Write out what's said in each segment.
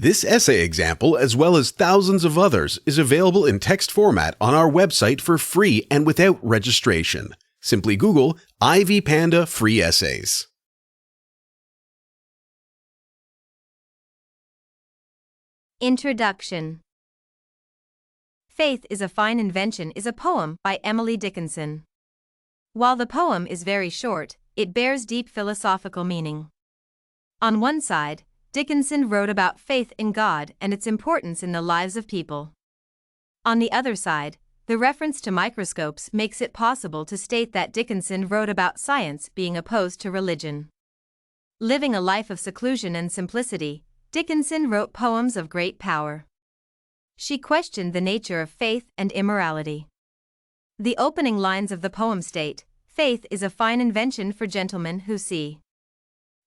This essay example, as well as thousands of others, is available in text format on our website for free and without registration. Simply Google Ivy Panda Free Essays. Introduction. Faith is a Fine Invention is a poem by Emily Dickinson. While the poem is very short, it bears deep philosophical meaning. On one side, Dickinson wrote about faith in God and its importance in the lives of people. On the other side, the reference to microscopes makes it possible to state that Dickinson wrote about science being opposed to religion. Living a life of seclusion and simplicity, Dickinson wrote poems of great power. She questioned the nature of faith and immorality. The opening lines of the poem state, "Faith is a fine invention for gentlemen who see."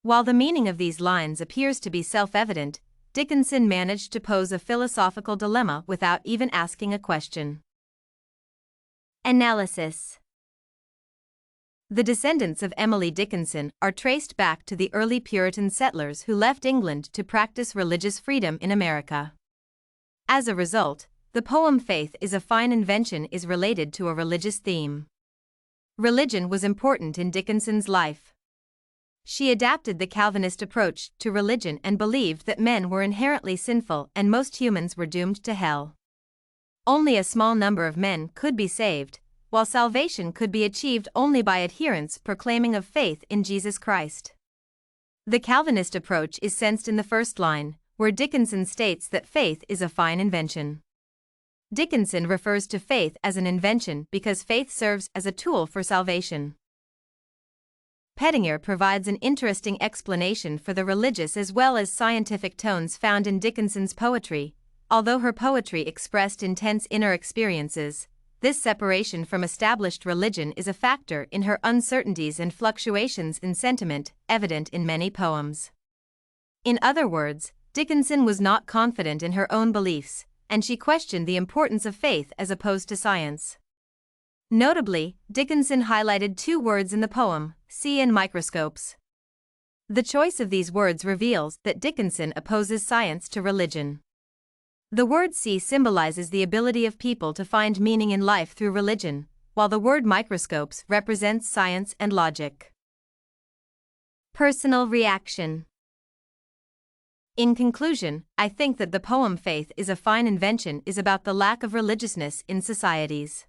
While the meaning of these lines appears to be self-evident, Dickinson managed to pose a philosophical dilemma without even asking a question. Analysis. The descendants of Emily Dickinson are traced back to the early Puritan settlers who left England to practice religious freedom in America. As a result, the poem "Faith is a Fine Invention" is related to a religious theme. Religion was important in Dickinson's life. She adapted the Calvinist approach to religion and believed that men were inherently sinful and most humans were doomed to hell. Only a small number of men could be saved, while salvation could be achieved only by adherents proclaiming of faith in Jesus Christ. The Calvinist approach is sensed in the first line, where Dickinson states that faith is a fine invention. Dickinson refers to faith as an invention because faith serves as a tool for salvation. Pettinger provides an interesting explanation for the religious as well as scientific tones found in Dickinson's poetry. Although her poetry expressed intense inner experiences, this separation from established religion is a factor in her uncertainties and fluctuations in sentiment, evident in many poems. In other words, Dickinson was not confident in her own beliefs, and she questioned the importance of faith as opposed to science. Notably, Dickinson highlighted two words in the poem, "see" and "microscopes." The choice of these words reveals that Dickinson opposes science to religion. The word "see" symbolizes the ability of people to find meaning in life through religion, while the word "microscopes" represents science and logic. Personal reaction. In conclusion, I think that the poem "Faith is a Fine Invention" is about the lack of religiousness in societies.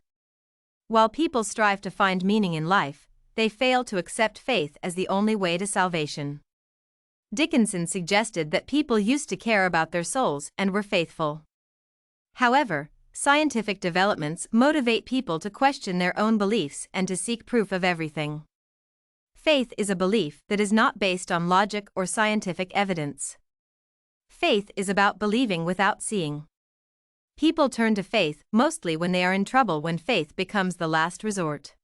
While people strive to find meaning in life, they fail to accept faith as the only way to salvation. Dickinson suggested that people used to care about their souls and were faithful. However, scientific developments motivate people to question their own beliefs and to seek proof of everything. Faith is a belief that is not based on logic or scientific evidence. Faith is about believing without seeing. People turn to faith mostly when they are in trouble, when faith becomes the last resort.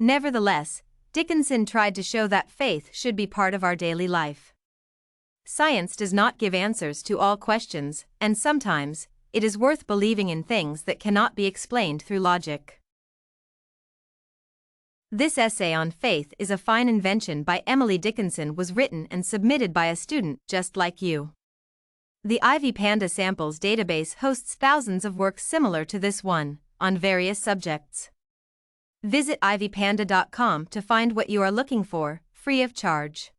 Nevertheless, Dickinson tried to show that faith should be part of our daily life. Science does not give answers to all questions, and sometimes, it is worth believing in things that cannot be explained through logic. This essay on Faith is a Fine Invention by Emily Dickinson was written and submitted by a student just like you. The Ivy Panda Samples database hosts thousands of works similar to this one, on various subjects. Visit ivypanda.com to find what you are looking for, free of charge.